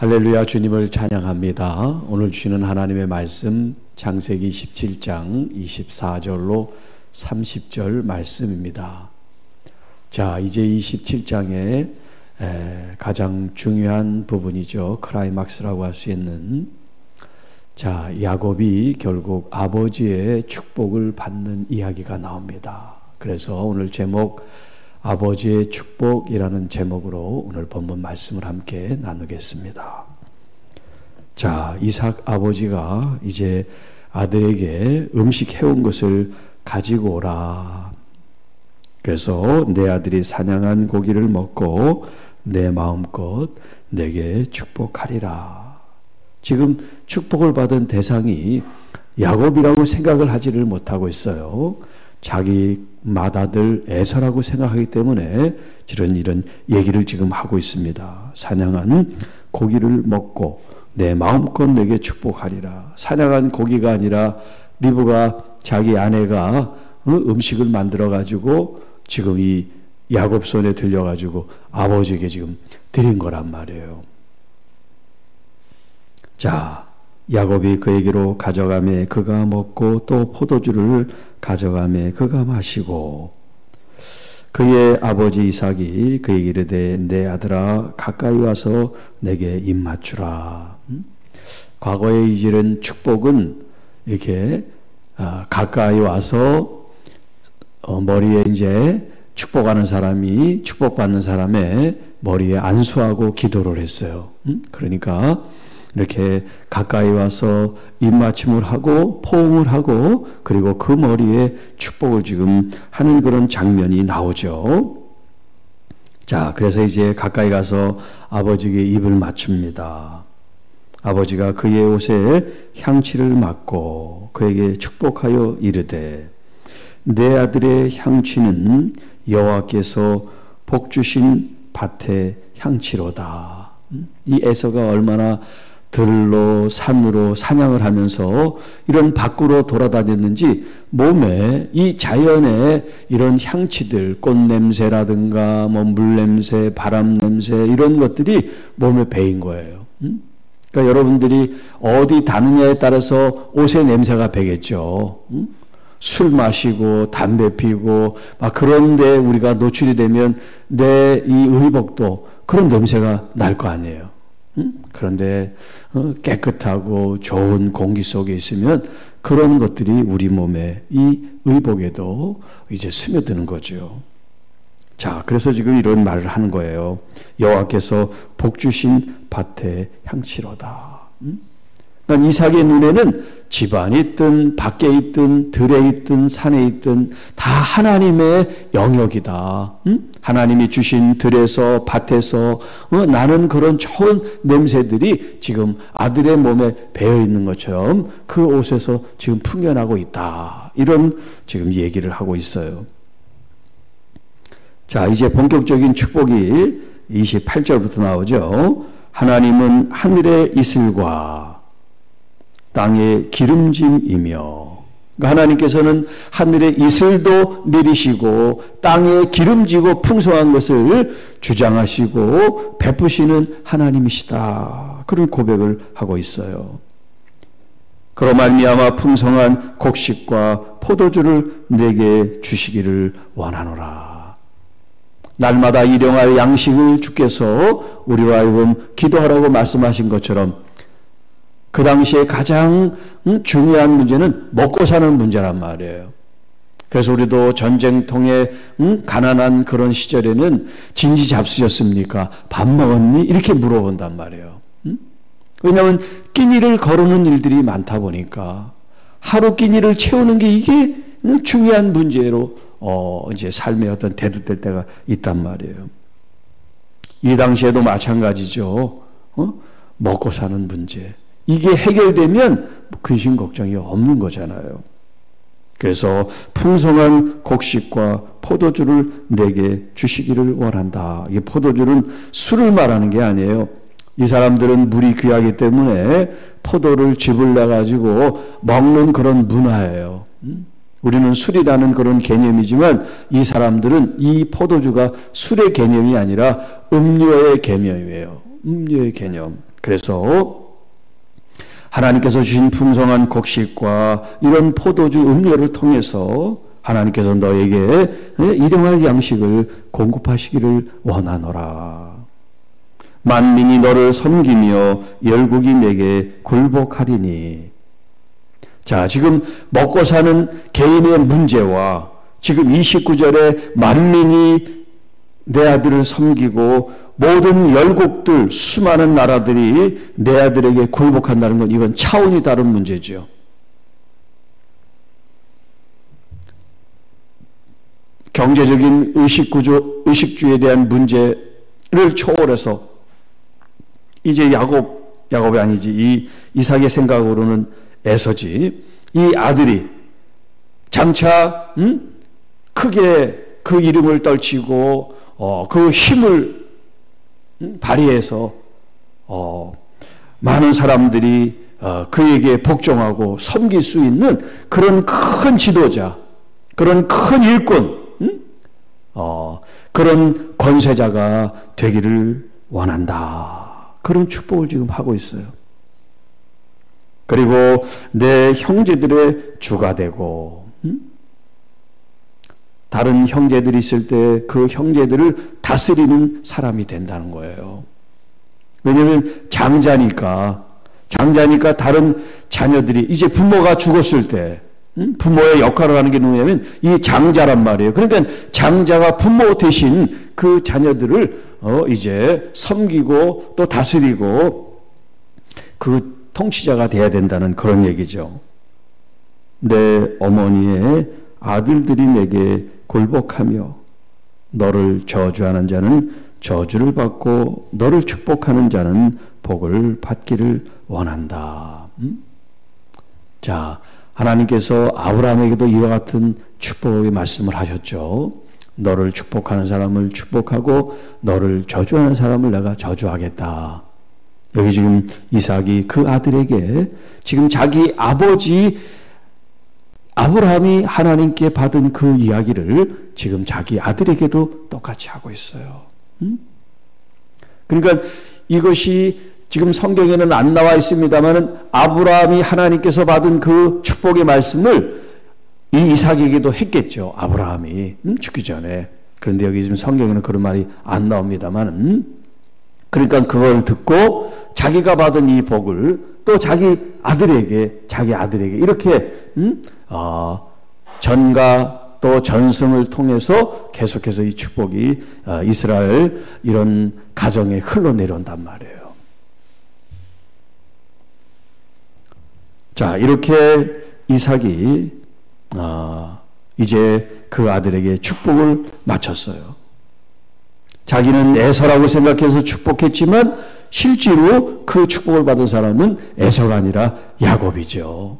할렐루야, 주님을 찬양합니다. 오늘 주시는 하나님의 말씀 창세기 17장 24절로 30절 말씀입니다. 자, 이제 이 17장의 가장 중요한 부분이죠. 클라이막스라고 할 수 있는, 자, 야곱이 결국 아버지의 축복을 받는 이야기가 나옵니다. 그래서 오늘 제목 아버지의 축복이라는 제목으로 오늘 본문 말씀을 함께 나누겠습니다. 자, 이삭 아버지가 이제 아들에게 음식 해온 것을 가지고 오라. 그래서 내 아들이 사냥한 고기를 먹고 내 마음껏 내게 축복하리라. 지금 축복을 받은 대상이 야곱이라고 생각을 하지를 못하고 있어요. 자기 맏아들 에서라고 생각하기 때문에 이런 얘기를 지금 하고 있습니다. 사냥한 고기를 먹고 내 마음껏 내게 축복하리라. 사냥한 고기가 아니라 리브가 자기 아내가 음식을 만들어 가지고 지금 이 야곱 손에 들려 가지고 아버지에게 지금 드린 거란 말이에요. 자, 야곱이 그에게로 가져가매 그가 먹고 또 포도주를 가져가매 그가 마시고, 그의 아버지 이삭이 그에게 이르되 내 아들아 가까이 와서 내게 입 맞추라. 과거에 이런 축복은 이렇게 가까이 와서 머리에 이제 축복하는 사람이 축복받는 사람의 머리에 안수하고 기도를 했어요. 그러니까 이렇게 가까이 와서 입맞춤을 하고 포옹을 하고 그리고 그 머리에 축복을 지금 하는 그런 장면이 나오죠. 자, 그래서 이제 가까이 가서 아버지에게 입을 맞춥니다. 아버지가 그의 옷에 향취를 맡고 그에게 축복하여 이르되 내 아들의 향취는 여호와께서 복 주신 밭의 향취로다. 이 에서가 얼마나 들로 산으로 사냥을 하면서 이런 밖으로 돌아다녔는지 몸에 이 자연의 이런 향취들, 꽃냄새라든가 뭐 물냄새, 바람냄새 이런 것들이 몸에 배인 거예요. 그러니까 여러분들이 어디 다느냐에 따라서 옷의 냄새가 배겠죠. 술 마시고 담배 피고 막 그런데 우리가 노출이 되면 내 이 의복도 그런 냄새가 날 거 아니에요. 그런데 깨끗하고 좋은 공기 속에 있으면 그런 것들이 우리 몸에 이 의복에도 이제 스며드는 거죠. 자, 그래서 지금 이런 말을 하는 거예요. 여호와께서 복 주신 밭의 향취로다. 그러니까 이삭의 눈에는 집안에 있든 밖에 있든 들에 있든 산에 있든 다 하나님의 영역이다. 하나님이 주신 들에서 밭에서 나는 그런 좋은 냄새들이 지금 아들의 몸에 배어 있는 것처럼 그 옷에서 지금 풍겨나고 있다. 이런 지금 얘기를 하고 있어요. 자, 이제 본격적인 축복이 28절부터 나오죠. 하나님은 하늘의 이슬과 땅의 기름짐이며, 그러니까 하나님께서는 하늘의 이슬도 내리시고 땅에 기름지고 풍성한 것을 주장하시고 베푸시는 하나님이시다. 그런 고백을 하고 있어요. 그로 말미암아 풍성한 곡식과 포도주를 내게 주시기를 원하노라. 날마다 일용할 양식을 주께서 우리와 하여금 기도하라고 말씀하신 것처럼 그 당시에 가장 중요한 문제는 먹고 사는 문제란 말이에요. 그래서 우리도 전쟁통에 가난한 그런 시절에는 진지 잡수셨습니까? 밥 먹었니? 이렇게 물어본단 말이에요. 왜냐하면 끼니를 거르는 일들이 많다 보니까 하루 끼니를 채우는 게 이게 중요한 문제로 이제 삶의 어떤 대두될 때가 있단 말이에요. 이 당시에도 마찬가지죠. 먹고 사는 문제. 이게 해결되면 근심 걱정이 없는 거잖아요. 그래서 풍성한 곡식과 포도주를 내게 주시기를 원한다. 이게 포도주는 술을 말하는 게 아니에요. 이 사람들은 물이 귀하기 때문에 포도를 즙을 내가지고 먹는 그런 문화예요. 우리는 술이라는 그런 개념이지만 이 사람들은 이 포도주가 술의 개념이 아니라 음료의 개념이에요. 음료의 개념. 그래서 하나님께서 주신 풍성한 곡식과 이런 포도주 음료를 통해서 하나님께서 너에게 일용할 양식을 공급하시기를 원하노라. 만민이 너를 섬기며 열국이 내게 굴복하리니. 자, 지금 먹고 사는 개인의 문제와 지금 29절에 만민이 내 아들을 섬기고 모든 열국들, 수많은 나라들이 내 아들에게 굴복한다는 건 이건 차원이 다른 문제죠. 경제적인 의식주에 대한 문제를 초월해서 이제 야곱이 아니지, 이 이삭의 생각으로는 에서지, 이 아들이 장차 크게 그 이름을 떨치고 그 힘을 발휘해서 많은 사람들이 그에게 복종하고 섬길 수 있는 그런 큰 지도자, 그런 큰 일꾼, 그런 권세자가 되기를 원한다. 그런 축복을 지금 하고 있어요. 그리고 내 형제들의 주가 되고, 다른 형제들이 있을 때 그 형제들을 다스리는 사람이 된다는 거예요. 왜냐하면 장자니까 다른 자녀들이 이제 부모가 죽었을 때 부모의 역할을 하는 게 누구냐면 이 장자란 말이에요. 그러니까 장자가 부모 대신 그 자녀들을 이제 섬기고 또 다스리고 그 통치자가 돼야 된다는 그런 얘기죠. 내 어머니의 아들들이 내게 굴복하며 너를 저주하는 자는 저주를 받고 너를 축복하는 자는 복을 받기를 원한다. 자, 하나님께서 아브라함에게도 이와 같은 축복의 말씀을 하셨죠. 너를 축복하는 사람을 축복하고 너를 저주하는 사람을 내가 저주하겠다. 여기 지금 이삭이 그 아들에게 지금 자기 아버지 아브라함이 하나님께 받은 그 이야기를 지금 자기 아들에게도 똑같이 하고 있어요. 그러니까 이것이 지금 성경에는 안 나와 있습니다만 아브라함이 하나님께서 받은 그 축복의 말씀을 이 이삭에게도 했겠죠. 아브라함이 죽기 전에. 그런데 여기 지금 성경에는 그런 말이 안 나옵니다만 그러니까 그걸 듣고 자기가 받은 이 복을 또 자기 아들에게 이렇게 전가 또 전승을 통해서 계속해서 이 축복이 이스라엘 이런 가정에 흘러내려온단 말이에요. 자, 이렇게 이삭이 이제 그 아들에게 축복을 마쳤어요. 자기는 에서라고 생각해서 축복했지만 실제로 그 축복을 받은 사람은 에서가 아니라 야곱이죠.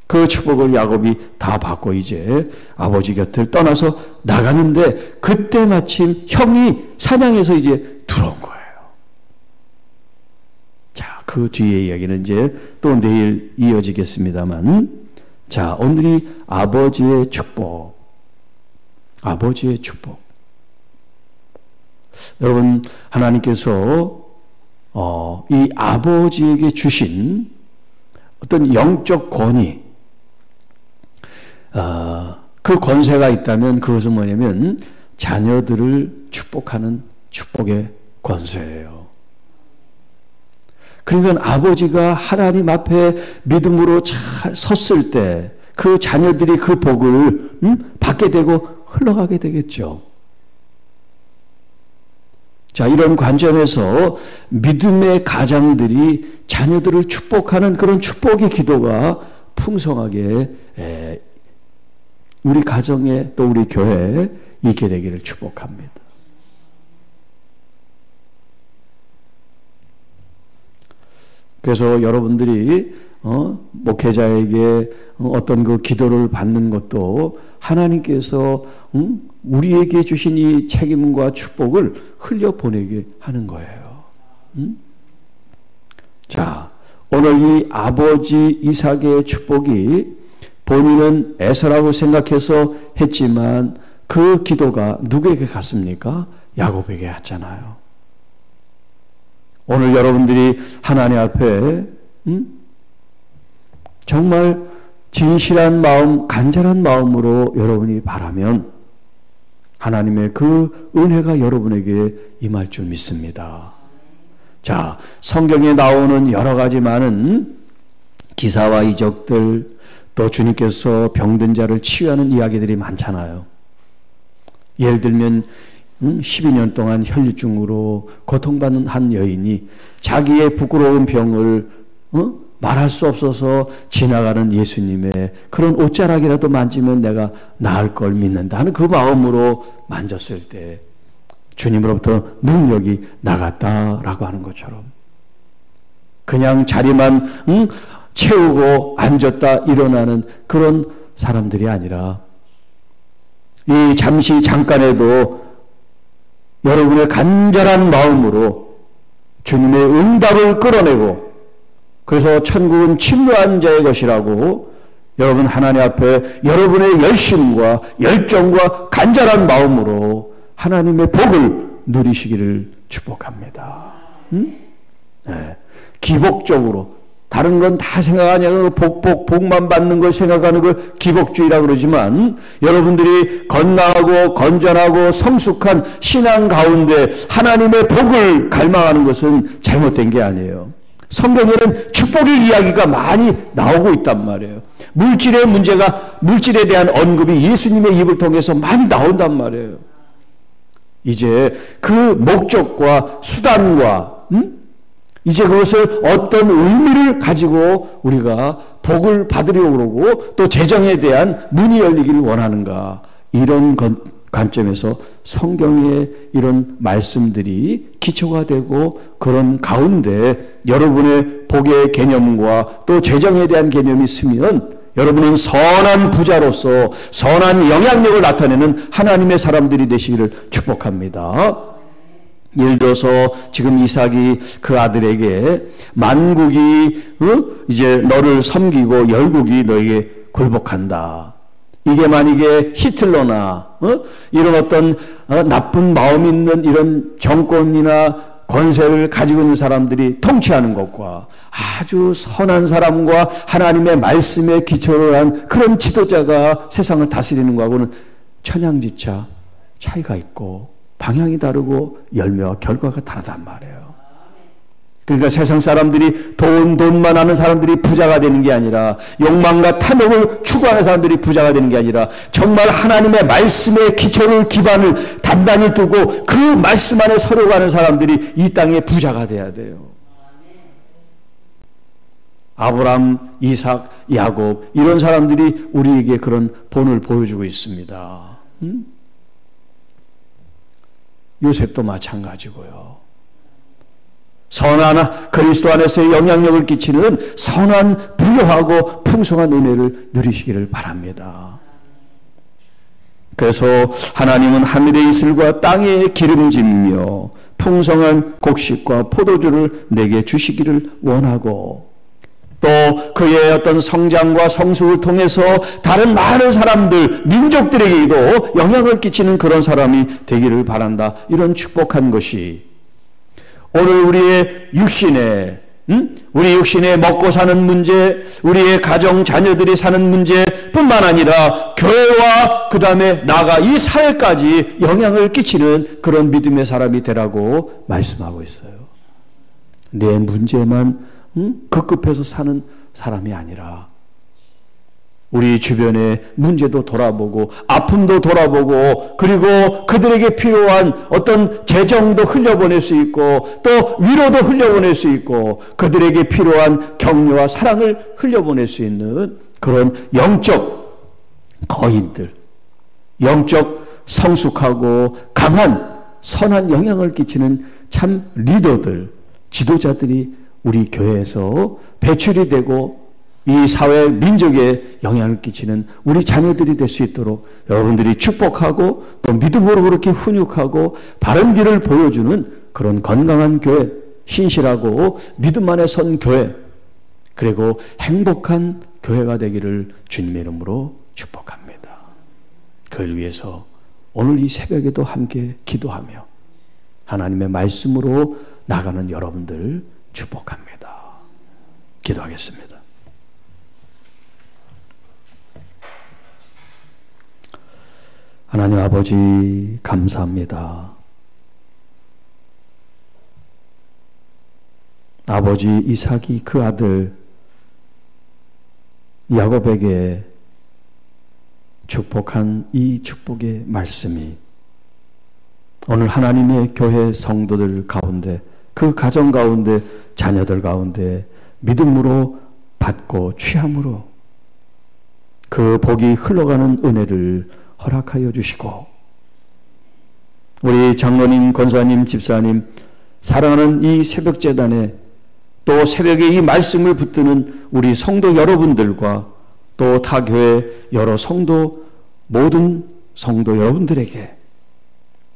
그 축복을 야곱이 다 받고 이제 아버지 곁을 떠나서 나가는데 그때 마침 형이 사냥해서 이제 들어온 거예요. 자, 그 뒤에 이야기는 이제 또 내일 이어지겠습니다만, 자, 오늘이 아버지의 축복. 아버지의 축복. 여러분, 하나님께서 이 아버지에게 주신 어떤 영적 권위, 그 권세가 있다면 그것은 뭐냐면 자녀들을 축복하는 축복의 권세예요. 그러니까 아버지가 하나님 앞에 믿음으로 잘 섰을 때 그 자녀들이 그 복을 받게 되고 흘러가게 되겠죠. 자, 이런 관점에서 믿음의 가장들이 자녀들을 축복하는 그런 축복의 기도가 풍성하게 우리 가정에 또 우리 교회에 있게 되기를 축복합니다. 그래서 여러분들이 목회자에게 어떤 그 기도를 받는 것도 하나님께서 우리에게 주신 이 책임과 축복을 흘려보내게 하는 거예요. 자, 오늘 이 아버지 이삭의 축복이 본인은 에서라고 생각해서 했지만 그 기도가 누구에게 갔습니까? 야곱에게 갔잖아요. 오늘 여러분들이 하나님 앞에 정말 진실한 마음, 간절한 마음으로 여러분이 바라면 하나님의 그 은혜가 여러분에게 임할 줄 믿습니다. 자, 성경에 나오는 여러 가지 많은 기사와 이적들, 또 주님께서 병든 자를 치유하는 이야기들이 많잖아요. 예를 들면 12년 동안 혈류증으로 고통받는 한 여인이 자기의 부끄러운 병을 말할 수 없어서 지나가는 예수님의 그런 옷자락이라도 만지면 내가 나을 걸 믿는다 하는 그 마음으로 만졌을 때 주님으로부터 능력이 나갔다라고 하는 것처럼 그냥 자리만 채우고 앉았다 일어나는 그런 사람들이 아니라 이 잠시 잠깐에도 여러분의 간절한 마음으로 주님의 응답을 끌어내고 그래서 천국은 침노한 자의 것이라고 여러분 하나님 앞에 여러분의 열심과 열정과 간절한 마음으로 하나님의 복을 누리시기를 축복합니다. 네. 기복적으로 다른 건 다 생각하지 않고 복만 받는 걸 생각하는 걸 기복주의라고 그러지만 여러분들이 건강하고 건전하고 성숙한 신앙 가운데 하나님의 복을 갈망하는 것은 잘못된 게 아니에요. 성경에는 축복의 이야기가 많이 나오고 있단 말이에요. 물질의 문제가, 물질에 대한 언급이 예수님의 입을 통해서 많이 나온단 말이에요. 이제 그 목적과 수단과 이제 그것을 어떤 의미를 가지고 우리가 복을 받으려고 그러고 또 재정에 대한 문이 열리기를 원하는가, 이런 관점에서 성경의 이런 말씀들이 기초가 되고 그런 가운데 여러분의 복의 개념과 또 재정에 대한 개념이 있으면 여러분은 선한 부자로서 선한 영향력을 나타내는 하나님의 사람들이 되시기를 축복합니다. 예를 들어서 지금 이삭이 그 아들에게 만국이 이제 너를 섬기고 열국이 너에게 굴복한다. 이게 만약에 히틀러나 이런 어떤 나쁜 마음 있는 이런 정권이나 권세를 가지고 있는 사람들이 통치하는 것과 아주 선한 사람과 하나님의 말씀에 기초로 한 그런 지도자가 세상을 다스리는 것하고는 천양지차 차이가 있고 방향이 다르고 열매와 결과가 다르단 말이에요. 그러니까 세상 사람들이 돈만 하는 사람들이 부자가 되는 게 아니라 욕망과 탐욕을 추구하는 사람들이 부자가 되는 게 아니라 정말 하나님의 말씀의 기초를 기반을 단단히 두고 그 말씀 안에 서려가는 사람들이 이 땅의 부자가 돼야 돼요. 아브람, 이삭, 야곱 이런 사람들이 우리에게 그런 본을 보여주고 있습니다. 요셉도 마찬가지고요. 선한 그리스도 안에서의 영향력을 끼치는 선한 부유하고 풍성한 은혜를 누리시기를 바랍니다. 그래서 하나님은 하늘의 이슬과 땅의 기름짐이며 풍성한 곡식과 포도주를 내게 주시기를 원하고 또 그의 어떤 성장과 성숙을 통해서 다른 많은 사람들, 민족들에게도 영향을 끼치는 그런 사람이 되기를 바란다. 이런 축복한 것이 오늘 우리의 육신에 우리 육신에 먹고 사는 문제, 우리의 가정 자녀들이 사는 문제뿐만 아니라 교회와 그 다음에 나아가 이 사회까지 영향을 끼치는 그런 믿음의 사람이 되라고 말씀하고 있어요. 내 문제만 급급해서 사는 사람이 아니라 우리 주변의 문제도 돌아보고 아픔도 돌아보고 그리고 그들에게 필요한 어떤 재정도 흘려보낼 수 있고 또 위로도 흘려보낼 수 있고 그들에게 필요한 격려와 사랑을 흘려보낼 수 있는 그런 영적 거인들, 영적 성숙하고 강한 선한 영향을 끼치는 참 리더들, 지도자들이 우리 교회에서 배출이 되고 이 사회 민족에 영향을 끼치는 우리 자녀들이 될 수 있도록 여러분들이 축복하고 또 믿음으로 그렇게 훈육하고 바른 길을 보여주는 그런 건강한 교회, 신실하고 믿음 안에 선 교회, 그리고 행복한 교회가 되기를 주님의 이름으로 축복합니다. 그걸 위해서 오늘 이 새벽에도 함께 기도하며 하나님의 말씀으로 나가는 여러분들 축복합니다. 기도하겠습니다. 하나님 아버지 감사합니다. 아버지 이삭이 그 아들 야곱에게 축복한 이 축복의 말씀이 오늘 하나님의 교회 성도들 가운데, 그 가정 가운데, 자녀들 가운데 믿음으로 받고 취함으로 그 복이 흘러가는 은혜를 허락하여 주시고, 우리 장로님, 권사님, 집사님, 사랑하는 이 새벽재단에 또 새벽에 이 말씀을 붙드는 우리 성도 여러분들과 또 타교회 여러 성도, 모든 성도 여러분들에게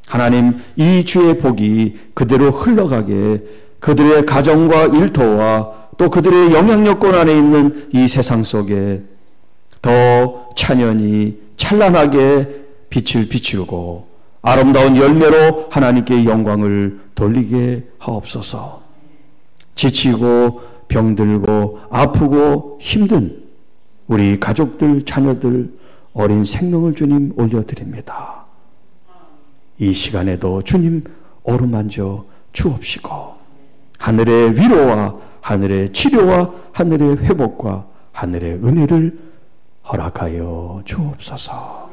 하나님 이 주의 복이 그대로 흘러가게, 그들의 가정과 일터와 또 그들의 영향력권 안에 있는 이 세상 속에 더 찬연히 찬란하게 빛을 비추고 아름다운 열매로 하나님께 영광을 돌리게 하옵소서. 지치고 병들고 아프고 힘든 우리 가족들, 자녀들, 어린 생명을 주님 올려드립니다. 이 시간에도 주님 어루만져 주옵시고 하늘의 위로와 하늘의 치료와 하늘의 회복과 하늘의 은혜를 허락하여 주옵소서.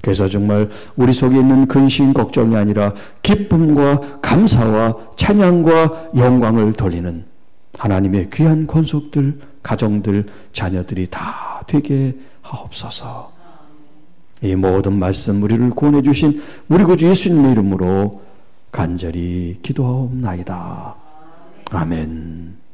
그래서 정말 우리 속에 있는 근심 걱정이 아니라 기쁨과 감사와 찬양과 영광을 돌리는 하나님의 귀한 권속들, 가정들, 자녀들이 다 되게 하옵소서. 이 모든 말씀 우리를 구원해 주신 우리 구주 예수님의 이름으로 간절히 기도하옵나이다. 아멘.